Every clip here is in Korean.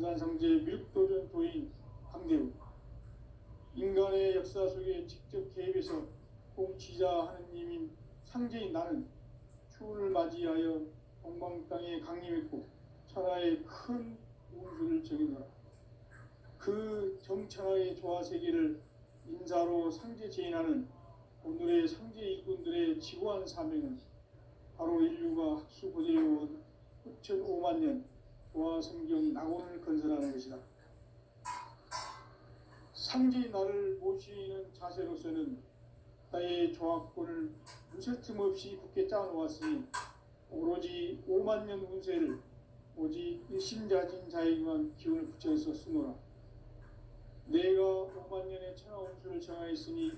증산상제 미륵도전 도인 강대우. 인간의 역사 속에 직접 개입해서 공치자 하느님인 상제인 나는 추운을 맞이하여 동방 땅에 강림했고 천하의 큰 운수를 정해놓아 그 정천하의 조화세계를 인사로 상제 제인하는 오늘의 상제 일꾼들의 지고한 사명은 바로 인류가 학수 고대해온 9,5만 년 조화성경 낙원을 건설하는 것이다. 상제인 나를 모시는 자세로서는 나의 조합권을 무쇠틈 없이 굳게 짜놓았으니 오로지 5만 년 운세를 오직 일심자진 자에게만 기운을 붙여서 쓰노라. 내가 5만 년의 천하 운수를 정하였으니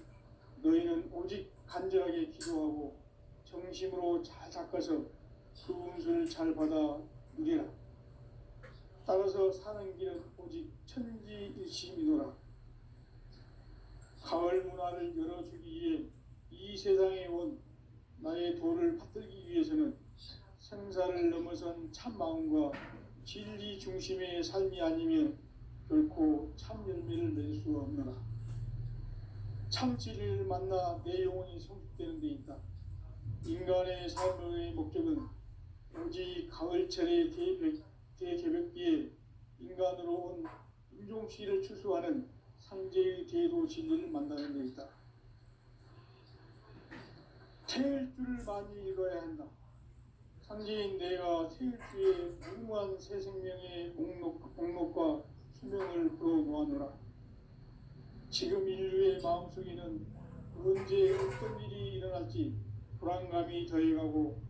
너희는 오직 간절하게 기도하고 정심으로 잘 닦아서 그 운수를 잘 받아 누리라. 따라서 사는 길은 오직 천지일심이노라. 가을 문화를 열어주기 위해 이 세상에 온 나의 도를 받들기 위해서는 생사를 넘어선 참 마음과 진리 중심의 삶이 아니면 결코 참 열매를 맺을 수 없노라. 참 진리를 만나 내 영혼이 성숙되는 데 있다. 인간의 삶의 목적은 오직 가을철의 대개벽기에 인간으로 온 인종씨를 추수하는 상제의 대도 진리를 만나는 데 있다. 태일주를 많이 읽어야 한다. 상제인 내가 태일주의 무궁한 새 생명의 목록과 수명을 풀어놓아노라. 지금 인류의 마음속에는 언제 어떤 일이 일어날지 불안감이 더해가고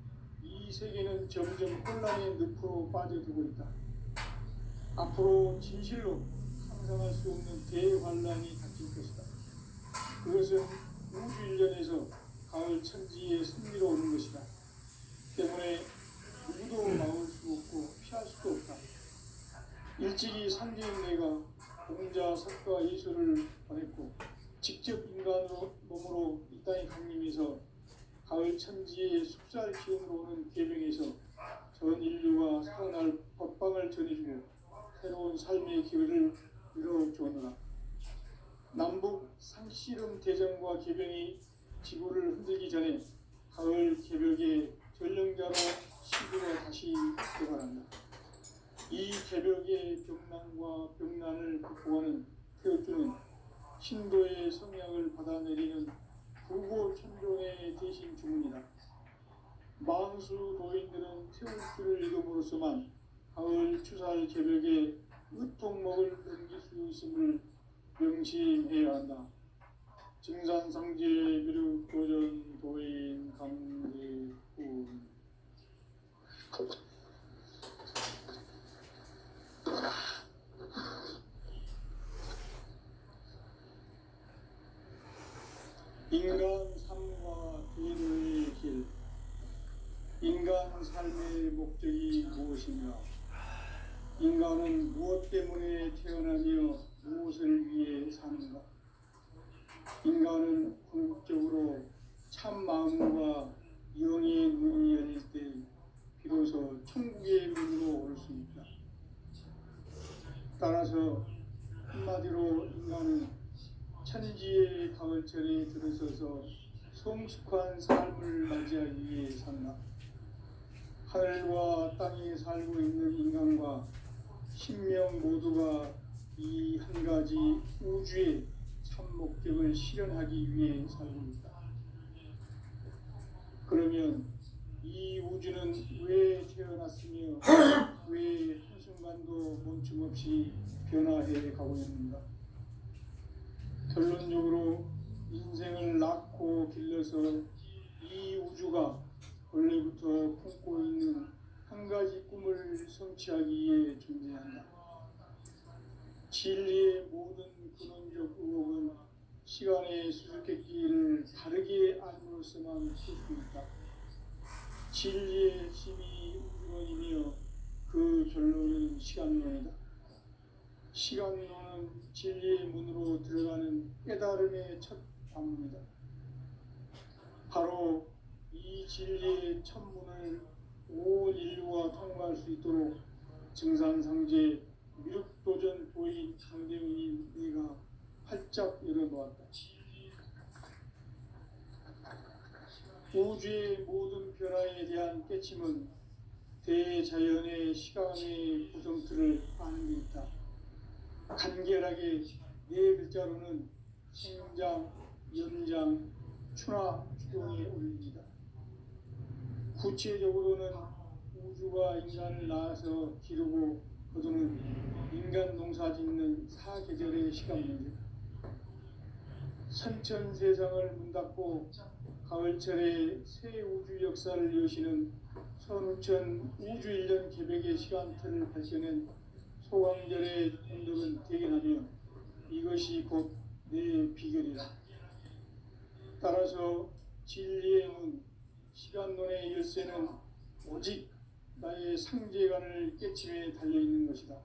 이 세계는 점점 혼란의 늪으로 빠져들고 있다. 앞으로 진실로 상상할 수 없는 대환란이 닥칠 것이다. 그것은 우주 일련에서 가을 천지의 승리로 오는 것이다. 때문에 누구도 막을 수 없고 피할 수도 없다. 일찍이 상제인 내가 공자, 석가, 예수를 보냈고 직접 인간으로 몸으로 이 땅에 강림해서 가을 천지의 숲살 기운으로 오는 계명에서 전 인류가 살아날 법방을 전해주고 새로운 삶의 기회를 이뤄주었노라. 남북 상씨름 대전과 개병이 지구를 흔들기 전에 가을 개벽의 전령자로 시구가 다시 개발한다. 이 개벽의 병난과 병난을 극복하는 태어주는 신도의 성약을 받아내리는 부고 천종의 대신 주문이다. 만수 도인들은 태울주를 이름으로서만 가을 추살 개벽의 으통목을 넘길 수 있음을 명심해야 한다. 증산상제 미륵도전 도인 강대훈. 인간 삶과 대도의 길. 인간 삶의 목적이 무엇인가? 인간은 무엇 때문에 태어나며 무엇을 위해 사는가? 인간은 궁극적으로 참 마음과 영의 문이 열릴 때 비로소 천국의 문으로 올 수 있다. 따라서 한마디로 인간은 천지의 가을철에 들어서서 성숙한 삶을 맞이하기 위해 산다. 하늘과 땅에 살고 있는 인간과 신명 모두가 이 한 가지 우주의 참 목적을 실현하기 위해 살고 있다. 그러면 이 우주는 왜 태어났으며 왜 한순간도 멈춤없이 변화해 가고 있는가? 결론적으로 인생을 낳고 길러서 이 우주가 원래부터 품고 있는 한 가지 꿈을 성취하기 위해 존재한다. 진리의 모든 근원적 의혹은 시간의 수수께끼를 바르게 알므로써만 풀 수 있다. 진리의 힘이 우주론이며 그 결론은 시간론이다. 시간론은 진리의 문으로 들어가는 깨달음의 첫 관문이다. 바로 이 진리의 첫 문을 온 인류가 통과할 수 있도록 증산상제 미륵 우주의 모든 변화에 대한 깨침은 대자연의 시간의 구성틀을 아는 데 있다. 간결하게 네 글자로는 생장, 연장, 추나 추동에 올립니다. 구체적으로는 우주가 인간을 낳아서 기르고 거두는 인간 농사 짓는 사계절의 시간 문제, 선천 세상을 문 닫고 가을철에 새 우주 역사를 여시는 선우천 우주 1년 개백의 시간틀을 밝혀낸 소강절의 공덕은 대견하며 이것이 곧 내 비결이라. 따라서 진리의 문, 시간론의 열쇠는 오직 나의 상제관을 깨침에 달려있는 것이다.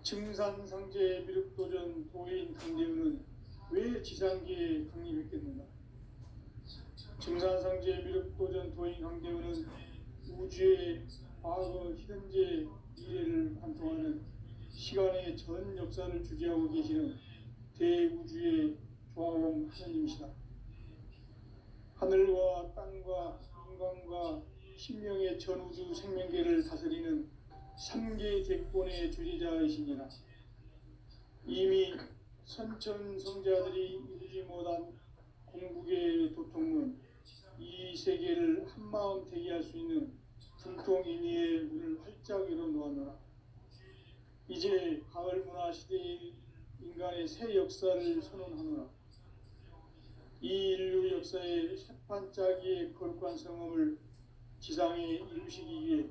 증산상제 미륵도전 도인 강대우는 왜 지상계에 강림했겠는가? 증산상제 미륵도전 도인 강대우는 우주의 과거, 현재, 미래를 관통하는 시간의 전 역사를 주재하고 계시는 대우주의 조화원 하나님이시다. 하늘과 땅과 인간과 신명의 전우주 생명계를 다스리는 삼계 대권의 주재자이시니라. 이미 선천성자들이 이루지 못한 공국의 도통문, 이 세계를 한마음 대기할 수 있는 중통인의의 문을 활짝 열어놓았노라. 이제 가을 문화 시대의 인간의 새 역사를 선언하노라. 이 인류 역사의 새판짜기의 거룩한 성음을 지상에 이루시기 위해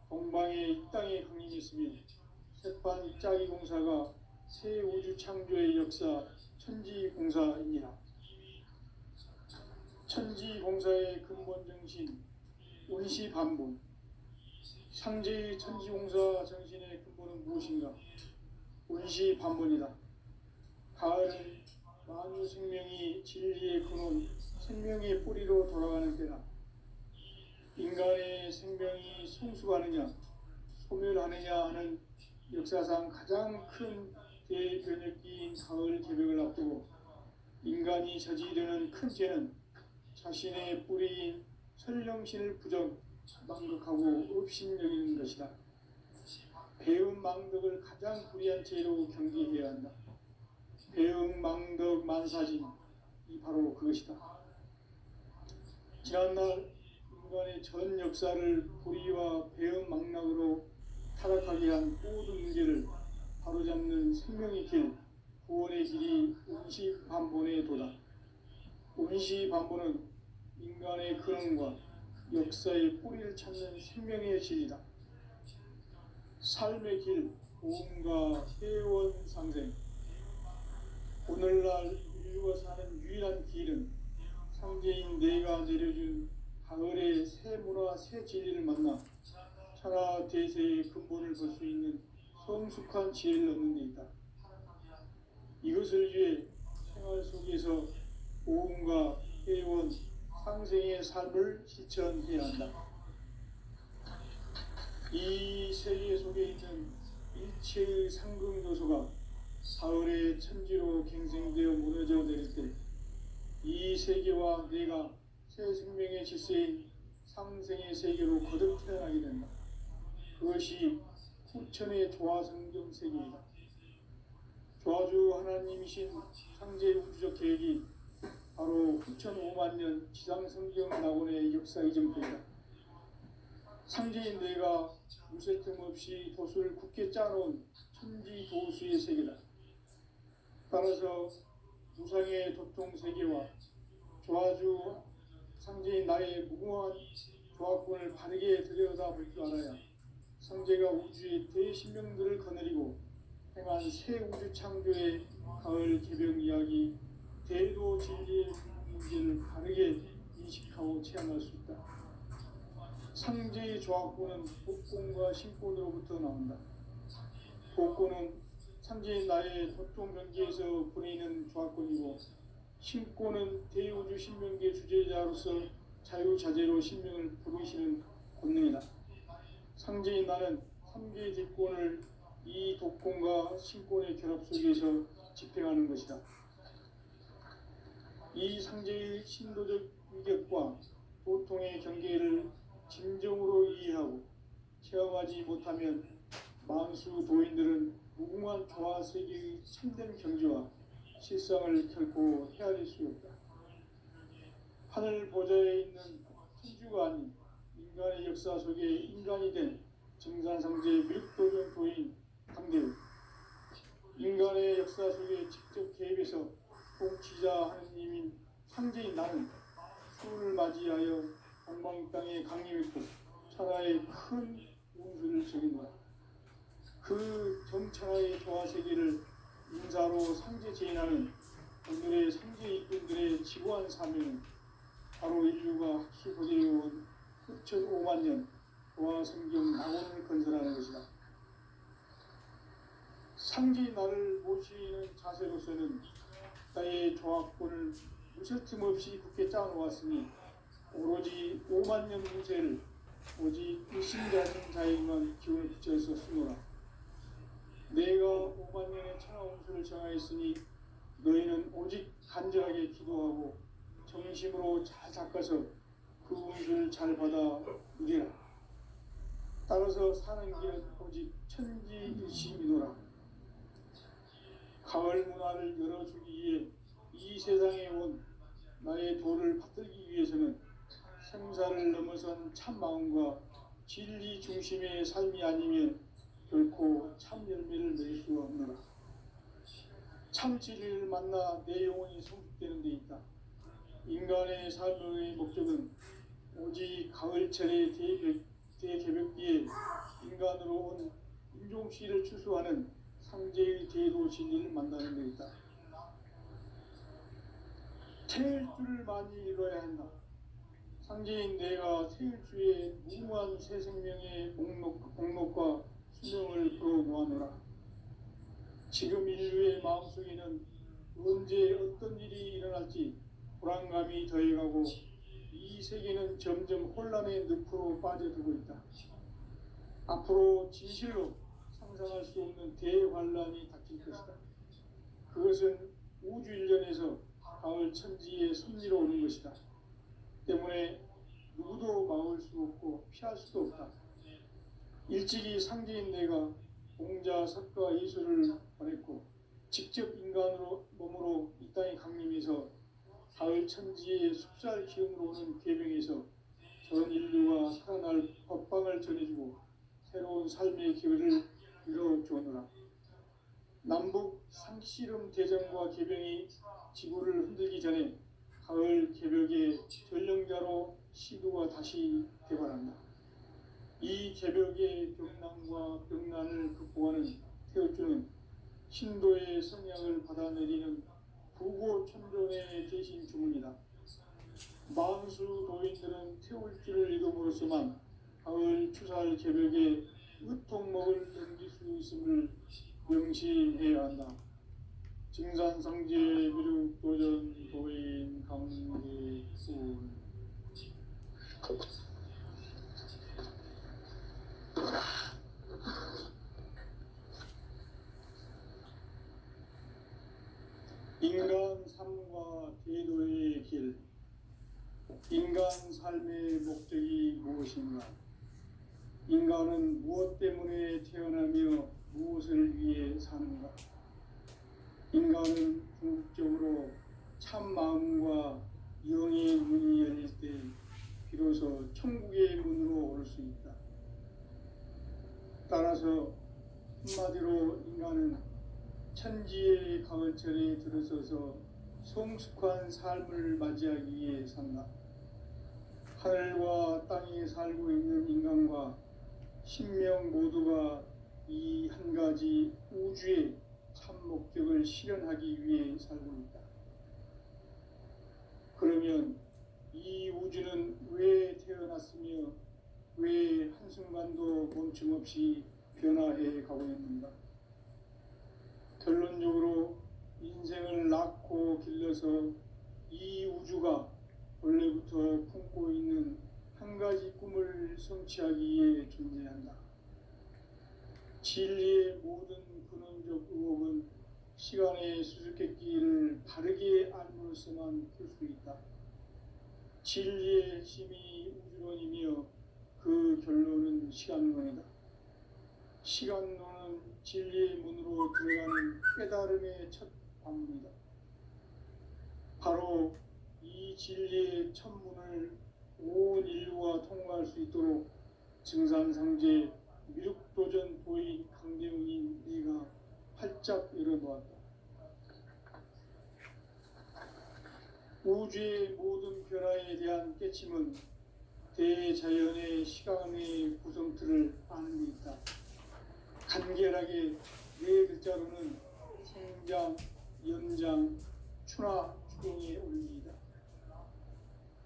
동방의 이 땅에 강림했으며 새판짜기 공사가 새 우주 창조의 역사 천지공사입니다. 천지공사의 근본 정신 운시반본, 상제의 천지공사 정신의 근본은 무엇인가? 운시반본이다. 가을은 만유 생명이 진리의 근원, 생명의 뿌리로 돌아가는 때다. 인간의 생명이 성숙하느냐, 소멸하느냐 하는 역사상 가장 큰 대변혁기인 가을 개벽을 앞두고 인간이 저지르는 큰 죄는 자신의 뿌리인 설령신을 부정, 망극하고 업신여기는 것이다. 배움 망덕을 가장 불의한 죄로 경계해야 한다. 배움 망덕 만사진, 이 바로 그것이다. 지난날 인간의 전 역사를 불의와 배움 망락으로 타락하게 한 모든 문제를 바로잡는 생명의 길, 구원의 길이 운시반본의 도다. 운시반본은 인간의 근원과 역사의 뿌리를 찾는 생명의 길이다. 삶의 길, 보험과 회원 상생. 오늘날 인류가 사는 유일한 길은 상제인 내가 내려준 가을의 새 문화, 새 진리를 만나 천하 대세의 근본을 볼 수 있는 성숙한 지혜를 얻는 데 있다. 이것을 위해 생활 속에서 보험과 회원, 상생의 삶을 실천해야 한다. 이 세계 속에 있는 일체의 상극 요소가 가을의 천지로 갱생되어 무너져 내릴 때 이 세계와 내가 새 생명의 질서인 상생의 세계로 거듭 태어나게 된다. 그것이 후천의 조화성경 세계이다. 조화주 하나님이신 상제 우주적 계획이 바로 후천 5만 년 지상성경 낙원의 역사 이전부이다. 상제인 내가 무쇠틈 없이 도수를 굳게 짜놓은 천지 도수의 세계다. 따라서 무상의 도통 세계와 조화주 상제인 나의 무궁한 조화권을 바르게 들여다볼 줄 알아야 상제가 우주의 대신명들을 거느리고 행한 새 우주 창조의 가을 개벽 이야기, 대도 진리의 문제를 바르게 인식하고 체험할 수 있다. 상제의 조화권은 복권과 신권으로부터 나온다. 복권은 상제인 나의 도통 경계에서 보내는 조화권이고, 신권은 대우주 신명계 주제자로서 자유자재로 신명을 부르시는 권능이다. 상제인 나는 3개의 뒷권을 이 독권과 신권의 결합 속에서 집행하는 것이다. 이 상제의 신도적 위격과 고통의 경계를 진정으로 이해하고 체험하지 못하면 만수 도인들은 무궁한 조화 세계의 참된 경지와 실상을 결코 헤아릴 수 없다. 하늘 보좌에 있는 천주가 아닌 인간의 역사 속에 인간이 된 증산상제 미륵도전 도인 강대우, 인간의 역사 속에 직접 개입해서 통치자 하느님인 상제인 나는 수을 맞이하여 동방 땅에 강림했고 천하의 큰 운수를 적인다. 그 정천하의 조화 세계를 인사로 상제 제인하는 오늘의 상제 일꾼들의 지구한 사명은 바로 인류가 학수고대해온 흑천 5만 년 조화 성경 낙원을 건설하는 것이다. 상제 나를 모시는 자세로서는 나의 조합권을 무설틈 없이 굳게 짜놓았으니 오로지 5만 년 문제를 오직 일심자신 자에게만 기운을 붙여서 쓰노라. 내가 5만 년의 천하운수를 정하였으니 너희는 오직 간절하게 기도하고 정심으로 잘 닦아서 그 운수를 잘 받아 누리라. 따라서 사는 길은 오직 천지일심이노라. 가을 문화를 열어주기 위해 이 세상에 온 나의 도를 받들기 위해서는 생사를 넘어선 참 마음과 진리 중심의 삶이 아니면 결코 참 열매를 맺을 수 없노라. 참 진리를 만나 내 영혼이 성숙되는 데 있다. 인간의 삶의 목적은 오직 가을철의 대개벽기에 인간으로 온 인종씨를 추수하는 상제의 대도 진리를 만나는 데 있다. 태일주를 많이 이뤄야 한다. 상제인 내가 태일주의 무궁한 새 생명의 목록과 수명을 풀어놓아노라. 지금 인류의 마음속에는 언제 어떤 일이 일어날지 불안감이 더해가고 이 세계는 점점 혼란의 늪으로 빠져들고 있다. 앞으로 진실로 상상할 수 없는 대환란이 닥칠 것이다. 그것은 우주 일련에서 가을 천지의 섭리로 오는 것이다. 때문에 누구도 막을 수 없고 피할 수도 없다. 일찍이 상제인 내가 공자, 석가, 예수를 보냈고 직접 인간으로 몸으로 이 땅에 강림해서 가을 천지의 숲살 기운으로 오는 계병에서 전 인류가 살아날 법방을 전해주고 새로운 삶의 기회를 이뤄주오노라. 남북 상씨름 대전과 계병이 지구를 흔들기 전에 가을 개벽의 전령자로 시도가 다시 개발한다. 이 개벽의 병난과 병난을 극복하는 태어주는 신도의 성향을 받아내리는 부고천존의 대신 주문이다. 만수 도인들은 태울주를 이름으로서만 가을 추살 개벽의 으통목을 넘길 수 있음을 명시해야 한다. 증산상제 미륵도전 도인 강대훈. 인간 삶과 대도의 길. 인간 삶의 목적이 무엇인가? 인간은 무엇 때문에 태어나며 무엇을 위해 사는가? 인간은 궁극적으로 참 마음과 영의 문이 열릴 때 비로소 천국의 문으로 올 수 있다. 따라서 한마디로 인간은 천지의 가을철에 들어서서 성숙한 삶을 맞이하기 위해 산다. 하늘과 땅에 살고 있는 인간과 신명 모두가 이 한 가지 우주의 참 목적을 실현하기 위해 살고 있다. 그러면 이 우주는 왜 태어났으며 왜 한순간도 멈춤없이 변화해 가고 있는가? 결론적으로 인생을 낳고 길러서 이 우주가 원래부터 품고 있는 한 가지 꿈을 성취하기 위해 존재한다. 진리의 모든 근원적 의혹은 시간의 수수께끼를 바르게 알므로써만 풀 수 있다. 진리의 핵심이 우주론이며 그 결론은 시간론이다. 시간론은 진리의 문으로 들어가는 깨달음의 첫 관문이다. 바로 이 진리의 첫 문을 온 인류가 통과할 수 있도록 증산상제 미륵도전 도인 강대웅인 네가 활짝 열어놓았다. 우주의 모든 변화에 대한 깨침은 대자연의 시간의 구성틀을 아는 데 있다. 간결하게 네 글자로는 생장, 연장, 추나 추동의 원리이다.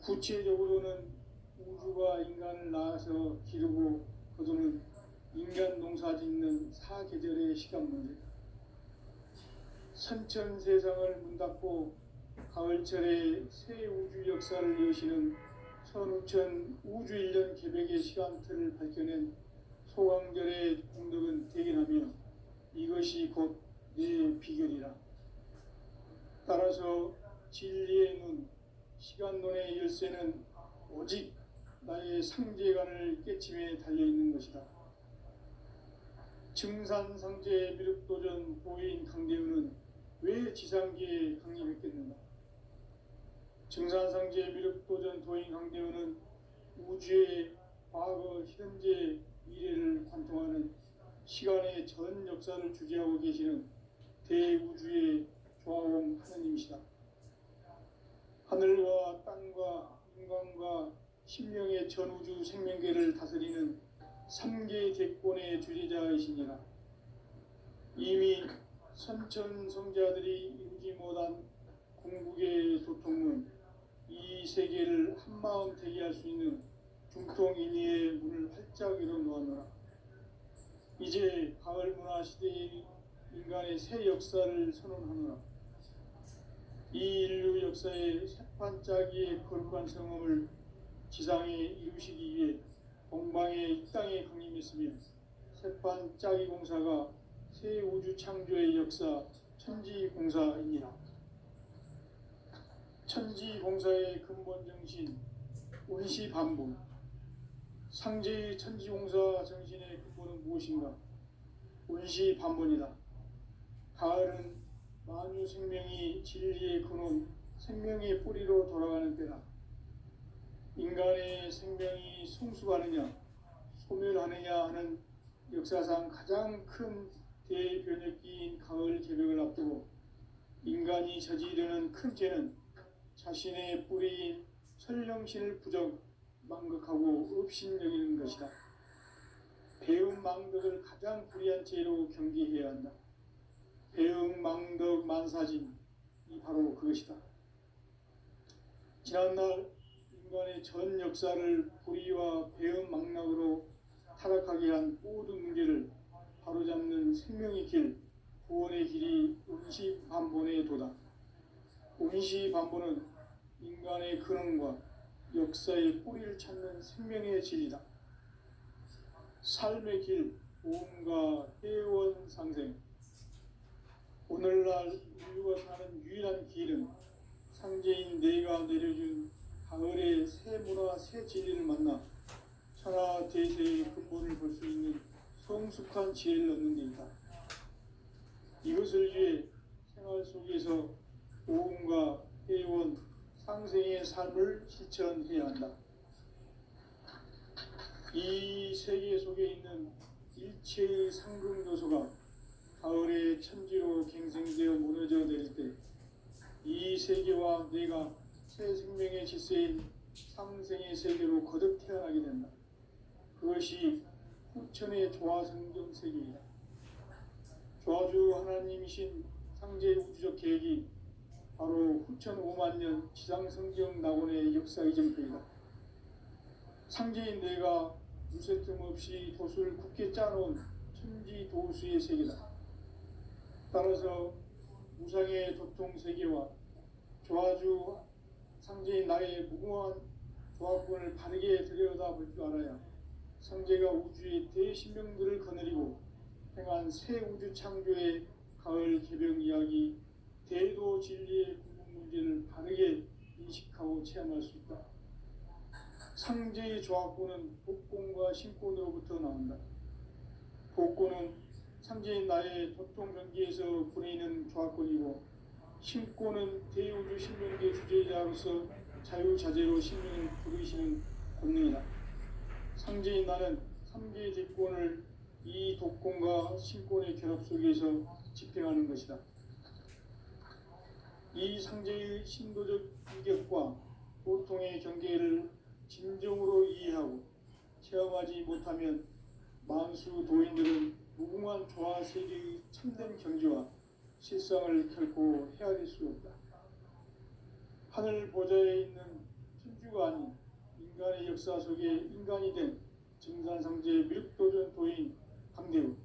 구체적으로는 우주가 인간을 낳아서 기르고 거두는 인간 농사 짓는 사계절의 시간 문제다. 선천 세상을 문 닫고 가을철에 새 우주 역사를 여시는 선우천 우주 1년 계백의 시간틀을 밝혀낸 소강절의 공덕은 대견하며 이것이 곧 내 비결이라. 따라서 진리의 눈, 시간론의 열쇠는 오직 나의 상제관을 깨침에 달려있는 것이다. 증산상제 미륵도전 보인 강대우는 왜 지상계에 강림했겠는가? 증산상제 미륵도전 도인 강대우는 우주의 과거, 현재, 미래를 관통하는 시간의 전 역사를 주재하고 계시는 대우주의 조화원 하느님이시다. 하늘과 땅과 인간과 신명의 전우주 생명계를 다스리는 3개 대권의 주재자이시니라. 이미 선천 성자들이 이루지 못한 궁극의 도통문, 이 세계를 한마음 되게 할 수 있는 중통인의의 문을 활짝 열어놓았노라. 이제 가을 문화 시대의 인간의 새 역사를 선언하노라. 이 인류 역사의 새판짜기의 거룩한 성험을 지상에 이루시기 위해 동방의 이 땅에 강림했으며 새판짜기 공사가 새 우주 창조의 역사 천지공사이니라. 천지공사의 근본 정신 운시반복. 상제의 천지공사 정신의 근본은 무엇인가? 운시반복이다. 가을은 만유 생명이 진리의 근원, 생명의 뿌리로 돌아가는 때다. 인간의 생명이 성숙하느냐, 소멸하느냐 하는 역사상 가장 큰 대변혁기인 가을 개벽을 앞두고 인간이 저지르는 큰 죄는 자신의 뿌리인 설령신을 부정, 망극하고 업신여기는 것이다. 배움 망덕을 가장 불의한 죄로 경계해야 한다. 배움 망덕 만사진, 이 바로 그것이다. 지난날 인간의 전 역사를 불의와 배움 망락으로 타락하게 한 모든 문제를 바로잡는 생명의 길, 구원의 길이 운시반본의 도다. 운시반본은 인간의 근원과 역사의 뿌리를 찾는 생명의 진리다. 삶의 길, 보험과 회원 상생. 오늘날 인류가 사는 유일한 길은 상제인 내가 내려준 가을의 새 문화, 새 진리를 만나 천하 대세의 근본을 볼 수 있는 성숙한 지혜를 얻는 데이다. 이것을 위해 생활 속에서 보험과 회원, 상생의 삶을 실천해야 한다. 이 세계 속에 있는 일체의 상금 요소가 가을의 천지로 갱생되어 무너져 내릴 때 이 세계와 내가 새 생명의 질서인 상생의 세계로 거듭 태어나게 된다. 그것이 후천의 조화성경 세계이다. 조화주 하나님이신 상제 우주적 계획이 바로 후천 5만 년 지상성경 낙원의 역사 이전표이다. 상제인 내가 무쇠 틈 없이 도수를 굳게 짜놓은 천지 도수의 세계다. 따라서 무상의 도통 세계와 조화주 상제인 나의 무궁한 조합권을 바르게 들여다볼 줄 알아야 상제가 우주의 대신명들을 거느리고 행한 새 우주 창조의 가을 개벽 이야기, 대도 진리의 궁극 문제를 바르게 인식하고 체험할 수 있다. 상제의 조합구는 복권과 신권으로부터 나온다. 복권은 상제인 나의 도통전기에서 보내는 조합권이고, 신권은 대우주 신명계 주제자로서 자유자재로 신명을 부르시는 권능이다. 상제인 나는 3개의 대권을 이 독권과 신권의 결합 속에서 집행하는 것이다. 이 상제의 신도적 인격과 보통의 경계를 진정으로 이해하고 체험하지 못하면 만수 도인들은 무궁한 조화 세계의 참된 경지와 실상을 결코 헤아릴 수 없다. 하늘 보좌에 있는 천주가 아닌 인간의 역사 속에 인간이 된 증산상제 미륵도전 도인 강대우,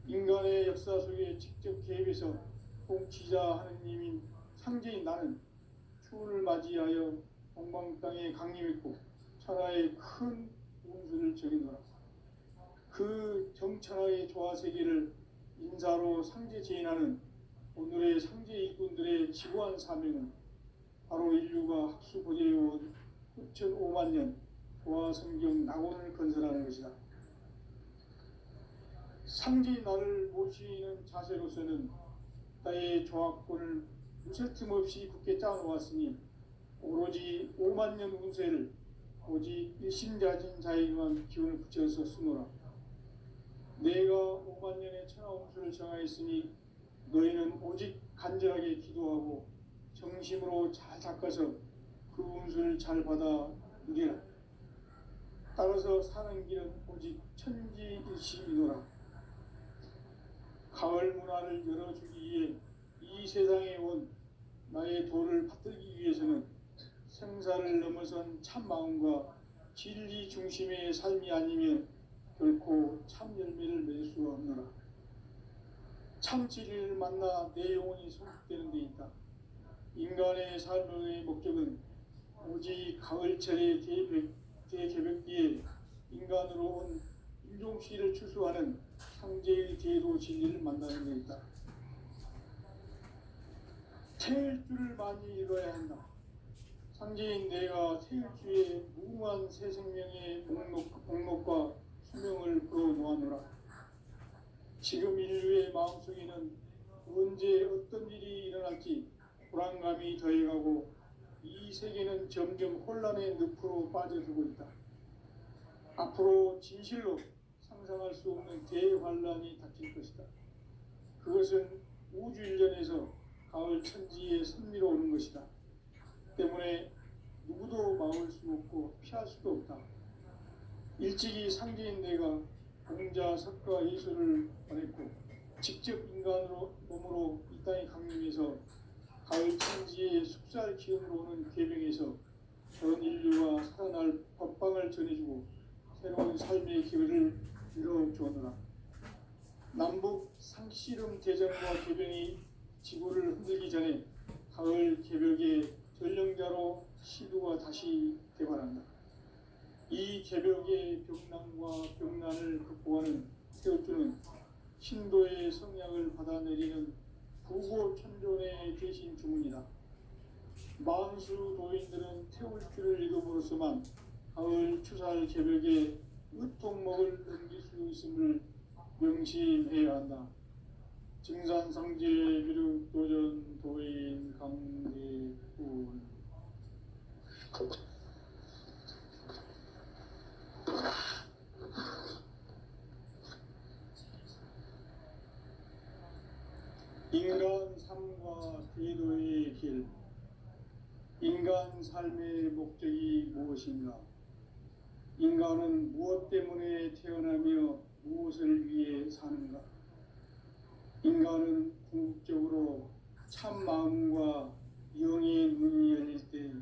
인간의 역사 속에 직접 개입해서 통치자 하느님인 상제인 나는 추운을 맞이하여 동방 땅에 강림했고 천하의 큰 운수를 정해놓아 그 정천하의 조화세계를 인사로 상제 제인하는 오늘의 상제 일꾼들의 지구한 사명은 바로 인류가 학수고대해온 9,500만 년 조화성경 낙원을 건설하는 것이다. 상제인 나를 모시는 자세로서는 나의 조합권을 무쇠 틈 없이 굳게 짜놓았으니 오로지 5만 년 운세를 오직 일심자진 자에게만 기운을 붙여서 쓰노라. 내가 5만 년의 천하 운수를 정하였으니 너희는 오직 간절하게 기도하고 정심으로 잘 닦아서 그 운수를 잘 받아 누리라. 따라서 사는 길은 오직 천지일심이노라. 가을 문화를 열어주기 위해 이 세상에 온 나의 도를 받들기 위해서는 생사를 넘어선 참 마음과 진리 중심의 삶이 아니면 결코 참 열매를 맺을 수 없노라. 참 진리를 만나 내 영혼이 성숙되는 데 있다. 인간의 삶의 목적은 오직 가을철의 대개벽기에 인간으로 온 인종시를 추수하는 상제의 대도 진리를 만나는 데 있다. 태일 줄을 많이 읽어야 한다. 상제인 내가 태일주의 무궁한 새 생명의 목록과 수명을 풀어놓아노라. 지금 인류의 마음속에는 언제 어떤 일이 일어날지 불안감이 더해가고 이 세계는 점점 혼란의 늪으로 빠져들고 있다. 앞으로 진실로 상상할 수 없는 대환란이 닥칠 것이다. 그것은 우주 일련에서 가을 천지의 선미로 오는 것이다. 때문에 누구도 막을 수 없고 피할 수도 없다. 일찍이 상제인 내가 공자, 석가, 예수를 보냈고 직접 인간으로 몸으로 이 땅에 강림해서 가을 천지의 숙살 기운으로 오는 궤병에서 전 인류가 살아날 법방을 전해주고 새로운 삶의 기회를 이뤄주었노라. 남북 상씨름 대전과 궤병이 지구를 흔들기 전에 가을 개벽의 전령자로 시두가 다시 개발한다. 이 개벽의 병난과 병난을 극복하는 태우주는 신도의 성약을 받아내리는 부고천존의 대신 주문이다. 만수 도인들은 태울주를 읽음으로써만 가을 추살 개벽의 으통목을 넘길 수 있음을 명심해야 한다. 증산상제 미륵도전 도인 강대훈. 인간 삶과 대도의 길. 인간 삶의 목적이 무엇인가? 인간은 무엇 때문에 태어나며 무엇을 위해 사는가? 인간은 궁극적으로 참 마음과 영의 문이 열릴 때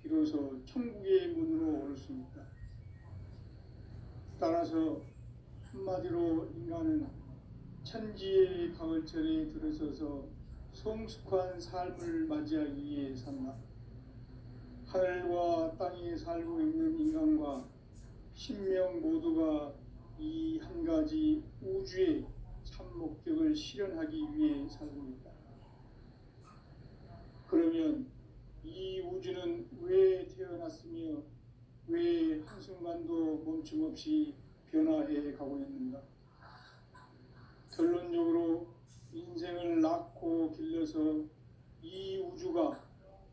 비로소 천국의 문으로 올 수 있다. 따라서 한마디로 인간은 천지의 가을철에 들어서서 성숙한 삶을 맞이하기 위해 산다. 하늘과 땅에 살고 있는 인간과 신명 모두가 이 한 가지 우주의 참 목적을 실현하기 위해 살고 있다. 그러면 이 우주는 왜 태어났으며 왜 한순간도 멈춤없이 변화해 가고 있는가? 결론적으로 인생을 낳고 길러서 이 우주가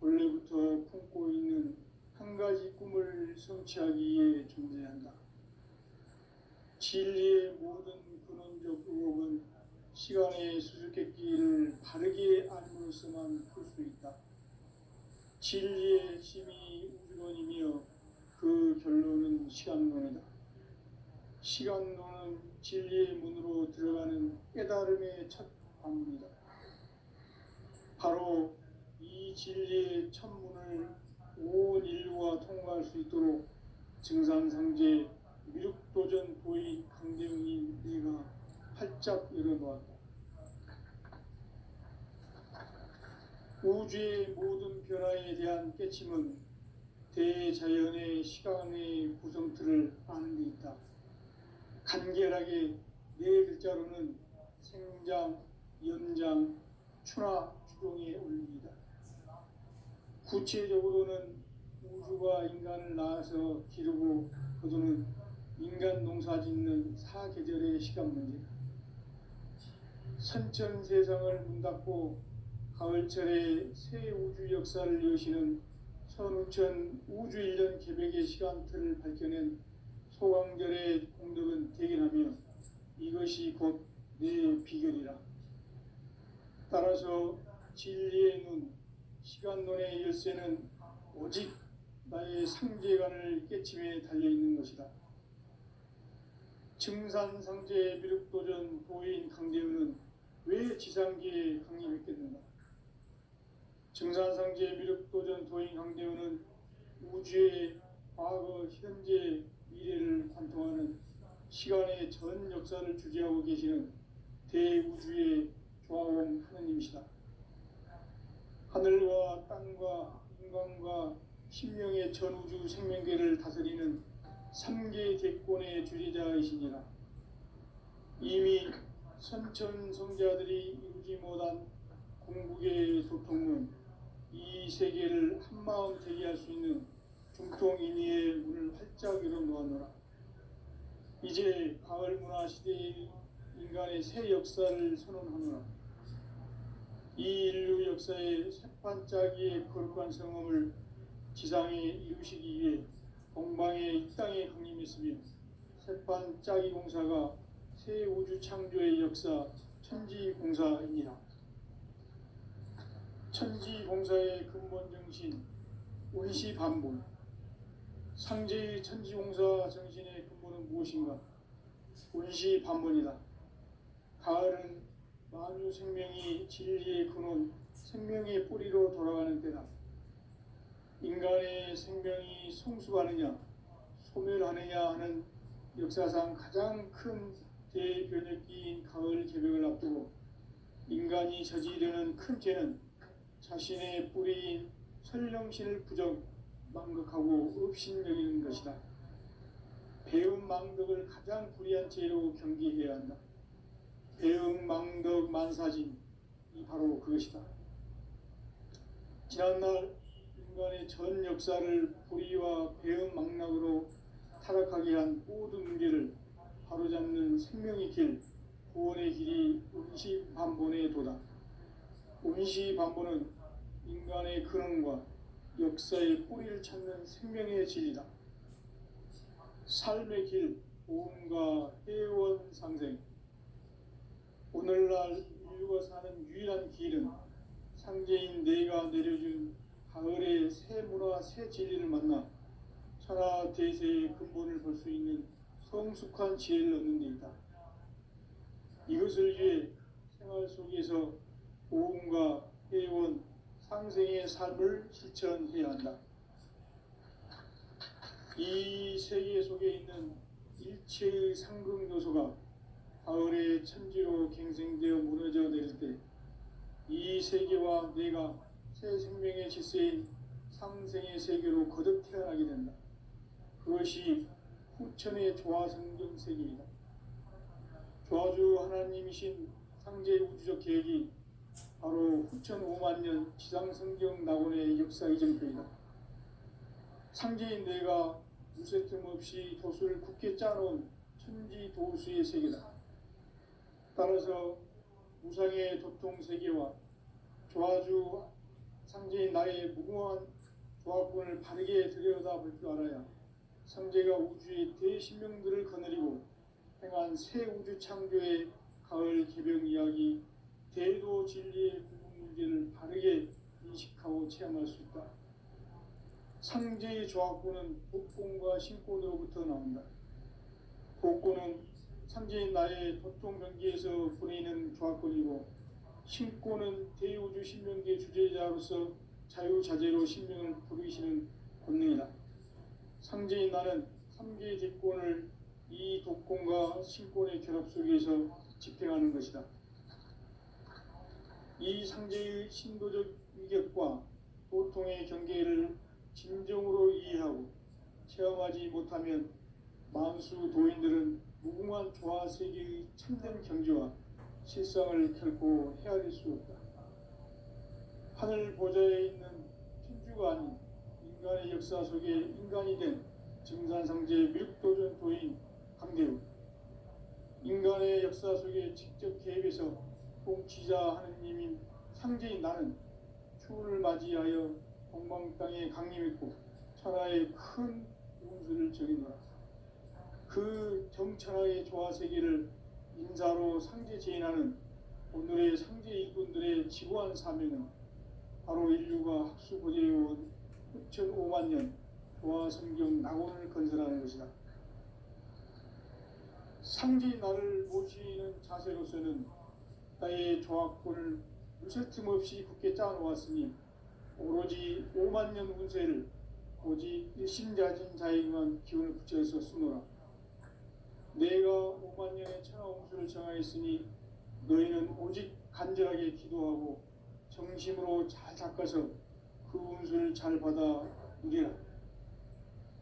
원래부터 품고 있는 한 가지 꿈을 성취하기 위해 존재한다. 진리의 모든 근원적 의혹은 시간의 수수께끼를 바르게 알므로써만 풀 수 있다. 진리의 핵심이 우주론이며 그 결론은 시간론이다. 시간론은 진리의 문으로 들어가는 깨달음의 첫 방문이다. 바로 이 진리의 첫 문을 온 인류가 통과할 수 있도록 증산상제 미륵도전 도인 강대웅이 내가 활짝 열어놓았다. 우주의 모든 변화에 대한 깨침은 대자연의 시간의 구성틀을 아는 데 있다. 간결하게 네 글자로는 생장, 연장, 추나 주동에 올립니다. 구체적으로는 우주가 인간을 낳아서 기르고 거두는 인간 농사 짓는 사계절의 시간 문제다. 선천 세상을 문 닫고 가을철에 새 우주 역사를 여시는 선우천 우주 1년 계백의 시간틀을 밝혀낸 소강절의 공덕은 대견하며 이것이 곧 내 비결이라. 따라서 진리의 눈, 시간론의 열쇠는 오직 나의 상제관을 깨침에 달려있는 것이다. 증산상제 미륵도전 도인 강대우는 왜 지상계에 강림했겠는가? 증산상제 미륵도전 도인 강대우는 우주의 과거, 현재, 미래를 관통하는 시간의 전 역사를 주재하고 계시는 대우주의 조화원 하느님이시다. 하늘과 땅과 인간과 신명의 전우주 생명계를 다스리는 3계 대권의 주재자이시니라. 이미 선천 성자들이 이루지 못한 궁극의 도통은 이 세계를 한마음 되게 할 수 있는 중통인의의 문을 활짝 열어놓았노라. 이제 가을 문화 시대의 인간의 새 역사를 선언하노라. 이 인류 역사의 새판짜기의 거룩한 성험을 지상에 이루시기 위해 동방의 이 땅에 강림했으며 새판짜기 공사가 새 우주 창조의 역사 천지공사이니라. 천지공사의 근본 정신 운시반본. 상제의 천지공사 정신의 근본은 무엇인가? 운시반본이다. 가을은 만유 생명이 진리의 근원, 생명의 뿌리로 돌아가는 때다. 인간의 생명이 성숙하느냐, 소멸하느냐 하는 역사상 가장 큰 대변혁기인 가을 개벽을 앞두고 인간이 저지르는 큰 죄는 자신의 뿌리인 설령신을 부정, 망극하고 업신여기는 것이다. 배움 망덕을 가장 불의한 죄로 경계해야 한다. 배움 망덕 만사진, 이 바로 그것이다. 지난날 인간의 전 역사를 불의와 배움 망락으로 타락하게 한 모든 문제를 바로잡는 생명의 길, 구원의 길이 운시반본의 도다. 운시반본은 인간의 근원과 역사의 뿌리를 찾는 생명의 진리다. 삶의 길, 보험과 회원 상생. 오늘날 인류가 사는 유일한 길은 상제인 내가 내려준 가을의 새 문화, 새 진리를 만나 천하 대세의 근본을 볼 수 있는 성숙한 지혜를 얻는 데 있다. 이것을 위해 생활 속에서 보험과 회원, 상생의 삶을 실천해야 한다. 이 세계 속에 있는 일체의 상극 요소가 가을의 천지로 갱생되어 무너져 내릴 때 이 세계와 내가 새 생명의 질서인 상생의 세계로 거듭 태어나게 된다. 그것이 후천의 조화성경 세계이다. 조화주 하나님이신 상제의 우주적 계획이 바로 후천 5만 년 지상성경 낙원의 역사 이정표이다. 상제인 내가 무쇠 틈 없이 도수를 굳게 짜놓은 천지 도수의 세계다. 따라서 우상의 도통 세계와 조화주 상제인 나의 무궁한 조합권을 바르게 들여다볼 줄 알아야 삼재가 우주의 대신명들을 거느리고 행한 새 우주 창조의 가을 개병 이야기, 대도 진리의 구분 문제를 바르게 인식하고 체험할 수 있다. 상제의 조합권은 복권과 신권으로부터 나온다. 복권은 상제인 나의 도통 경계에서 보내는 조합권이고, 신권은 대우주 신명계 주제자로서 자유자재로 신명을 부르시는 권능이다. 상제인 나는 3개의 뒷권을 이 독권과 신권의 결합 속에서 집행하는 것이다. 이 상제의 신도적 위격과 도통의 경계를 진정으로 이해하고 체험하지 못하면 만수 도인들은 무궁한 조화 세계의 참된 경지와 실상을 결코 헤아릴 수 없다. 하늘 보좌에 있는 천주가 아닌 인간의 역사 속에 인간이 된 증산상제 밀육도전 도인 강대우, 인간의 역사 속에 직접 개입해서 통치자 하느님인 상제인 나는 추운을 맞이하여 동방 땅에 강림했고 천하의 큰 운수를 정해놓아 그 정천하의 조화세계를 인사로 상제 제인하는 오늘의 상제 일꾼들의 지구한 사명은 바로 인류가 학수 보재해온 6,500만 년 조화성경 낙원을 건설하는 것이다. 상제인 나를 모시는 자세로서는 나의 조합권을 무쇠 틈 없이 굳게 짜놓았으니 오로지 5만 년 운세를 오직 일심자진 자에게만 기운을 붙여서 쓰노라. 내가 5만 년의 천하 운수를 정하였으니 너희는 오직 간절하게 기도하고 정심으로 잘 닦아서 그 운수를 잘 받아 누리라.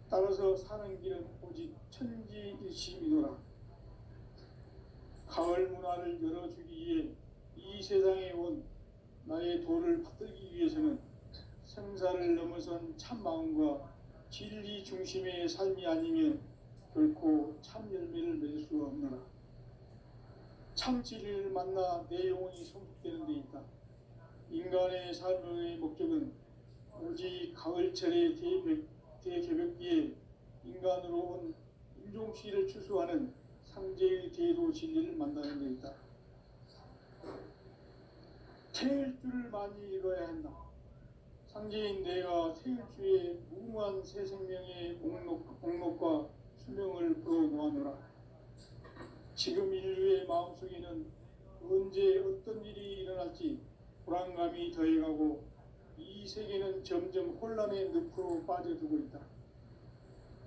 따라서 사는 길은 오직 천지일심이노라. 가을 문화를 열어주기 위해 이 세상에 온 나의 도를 받들기 위해서는 생사를 넘어선 참 마음과 진리 중심의 삶이 아니면 결코 참 열매를 맺을 수 없노라. 참 진리를 만나 내 영혼이 성숙되는 데 있다. 인간의 삶의 목적은 오직 가을철의 대개벽기에 인간으로 온 인종시를 추수하는 상제의 대도 진리를 만나는 데 있다. 태일주를 많이 읽어야 한다. 상제인 내가 태일주의 무궁한 새 생명의 목록과 수명을 풀어놓아노라. 지금 인류의 마음속에는 언제 어떤 일이 일어날지 불안감이 더해가고 이 세계는 점점 혼란의 늪으로 빠져들고 있다.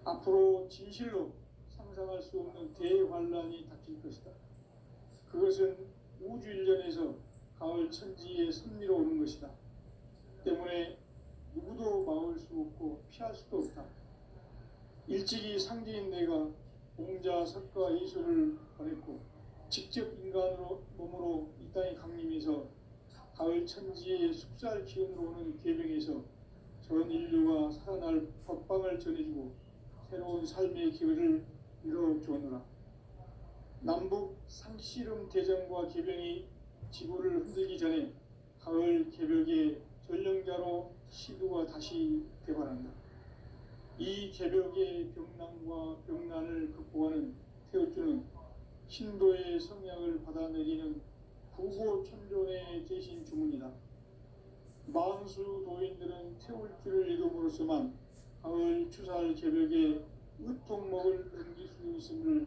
앞으로 진실로 상상할 수 없는 대환란이 닥칠 것이다. 그것은 우주 일련에서 가을 천지의 섭리로 오는 것이다. 때문에 누구도 막을 수 없고 피할 수도 없다. 일찍이 상제인 내가 공자, 석가, 예수를 보냈고 직접 인간으로 몸으로 이 땅에 강림해서 가을 천지의 숙살 기운으로 오는 계명에서 전 인류가 살아날 법방을 전해주고 새로운 삶의 기회를 이뤄주었노라. 남북 상씨름 대전과 개병이 지구를 흔들기 전에 가을 개벽의 전령자로 시두가 다시 대발한다. 이 개벽의 병난과 병난을 극복하는 태울주는 신도의 성약을 받아내리는 구고천존의 대신 주문이다. 만수 도인들은 태울주를 읽음으로써만 가을 추살 개벽의 의통목을 넘길 수 있음을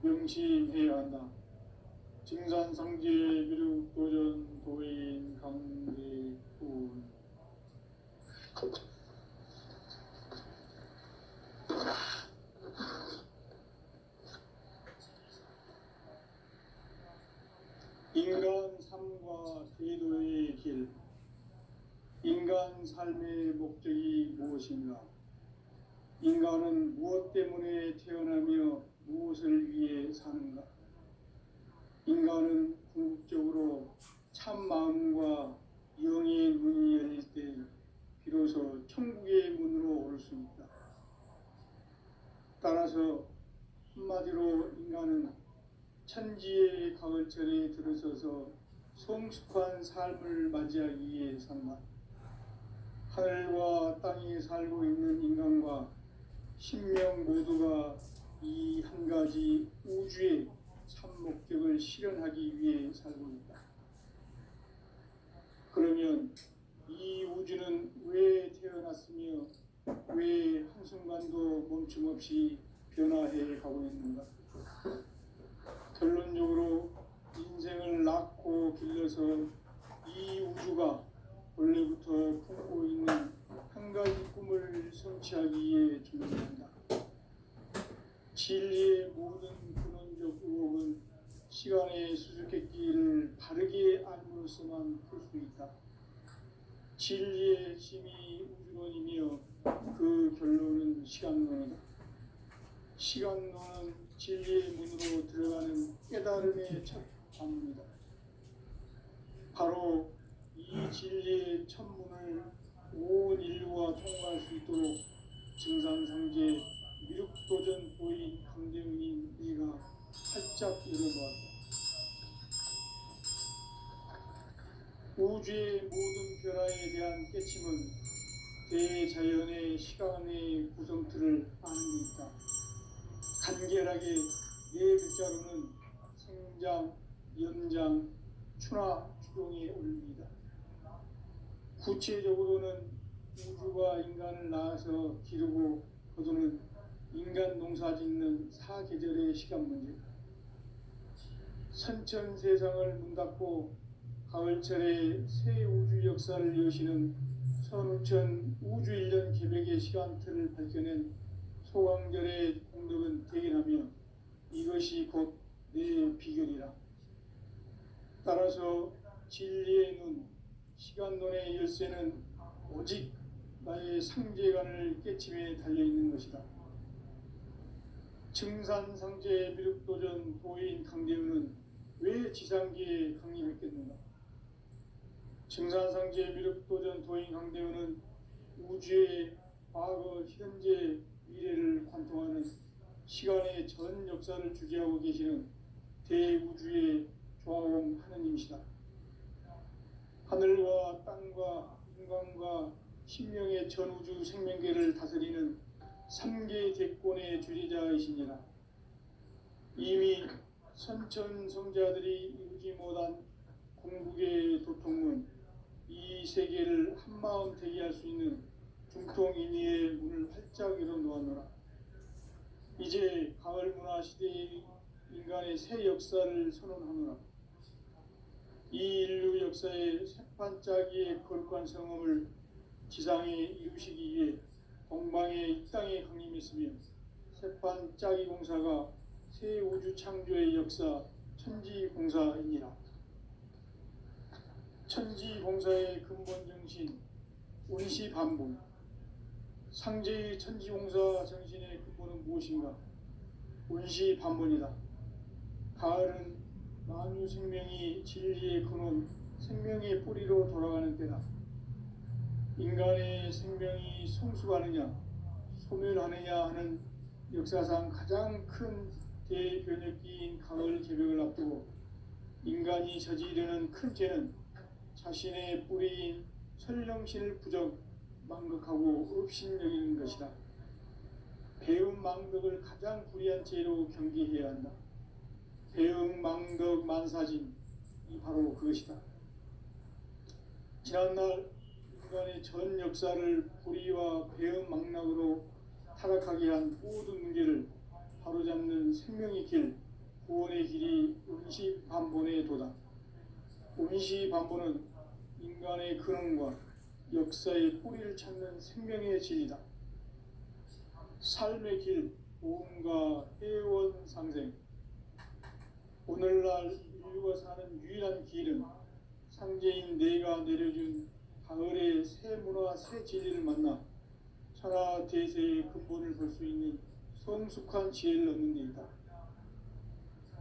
명심해야 한다. 증산상제 미륵도전 도인 강대훈. 인간 삶과 제도의 길. 인간 삶의 목적이 무엇인가? 인간은 무엇 때문에 태어나며 무엇을 위해 사는가? 인간은 궁극적으로 참 마음과 영의 문이 열릴 때 비로소 천국의 문으로 올 수 있다. 가을철에 들어서서 성숙한 삶을 맞이하기 위해 산다. 하늘과 땅에 살고 있는 인간과 신명 모두가 이 한 가지 우주의 참 목적을 실현하기 위해 살고 있다. 그러면 이 우주는 왜 태어났으며 왜 한순간도 멈춤 없이 변화해 가고 있는가? 결론적으로 인생을 낳고 길러서 이 우주가 원래부터 품고 있는 한 가지 꿈을 성취하기 위해 존재한다. 진리의 모든 근원적 의혹은 시간의 수수께끼를 바르게 알므로써만 풀 수 있다. 진리의 핵심이 우주론이며 그 결론은 시간론이다. 시간론은 진리의 문으로 들어가는 깨달음의 첫 관문이다. 바로 이 진리의 첫 문을 온 인류가 통과할 수 있도록 증산상제 미륵도전 보인 강대웅인 네가 활짝 열어놓았다. 우주의 모든 변화에 대한 깨침은 대자연의 시간의 구성틀을 아는 데 있다. 간결하게 네 글자로는 생장, 연장, 추나 추동의 원리이다. 구체적으로는 우주가 인간을 낳아서 기르고 거두는 인간 농사 짓는 사계절의 시간 문제, 선천 세상을 문 닫고 가을철에 새 우주 역사를 여시는 선우천 우주 1년 계획의 시간틀을 밝혀낸 소강절의 공덕은 대견하며 이것이 곧 내 비결이라. 따라서 진리의 눈, 시간론의 열쇠는 오직 나의 상제관을 깨침에 달려있는 것이다. 증산상제 미륵도전 도인 강대우는 왜 지상기에 강림했겠는가? 증산상제 미륵도전 도인 강대우는 우주의 과거, 현재, 미래를 관통하는 시간의 전 역사를 주재하고 계시는 대우주의 조화원 하느님이시다. 하늘과 땅과 인간과 신명의 전우주 생명계를 다스리는 3개 대권의 주재자이시니라. 이미 선천성자들이 이루지 못한 궁극의 도통문, 이 세계를 한마음 되게 할 수 있는 중통인의의 문을 활짝 열어놓았노라. 이제 가을 문화 시대의 인간의 새 역사를 선언하노라. 이 인류 역사의 새판짜기의 거룩한 성험을 지상에 이루시기 위해 동방의 이 땅에 강림했으며 새판짜기 공사가 새 우주 창조의 역사 천지공사이니라. 천지공사의 근본 정신 운시반본, 상제의 천지공사 정신의 근본은 무엇인가? 운시반본이다. 가을은 만유 생명이 진리의 근원, 생명의 뿌리로 돌아가는 때다. 인간의 생명이 성숙하느냐, 소멸하느냐 하는 역사상 가장 큰 대변혁기인 가을 개벽을 앞두고 인간이 저지르는 큰 죄는 자신의 뿌리인 설령신을 부정, 망극하고 업신여기는 것이다. 배움 망덕을 가장 불의한 죄로 경계해야 한다. 배움 망덕 만사진, 이 바로 그것이다. 지난날 인간의 전 역사를 불의와 배움 망락으로 타락하게 한 모든 문제를 바로잡는 생명의 길, 구원의 길이 운시반본의 도다. 운시반본은 인간의 근원과 역사의 뿌리를 찾는 생명의 진리다. 삶의 길, 보험과 회원 상생. 오늘날 인류가 사는 유일한 길은 상제인 내가 내려준 가을의 새 문화, 새 진리를 만나 천하 대세의 근본을 볼 수 있는 성숙한 지혜를 얻는 데 있다.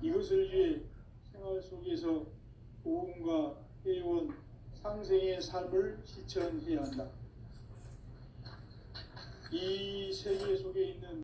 이것을 위해 생활 속에서 보험과 회원, 상생의 삶을 실천해야 한다. 이 세계 속에 있는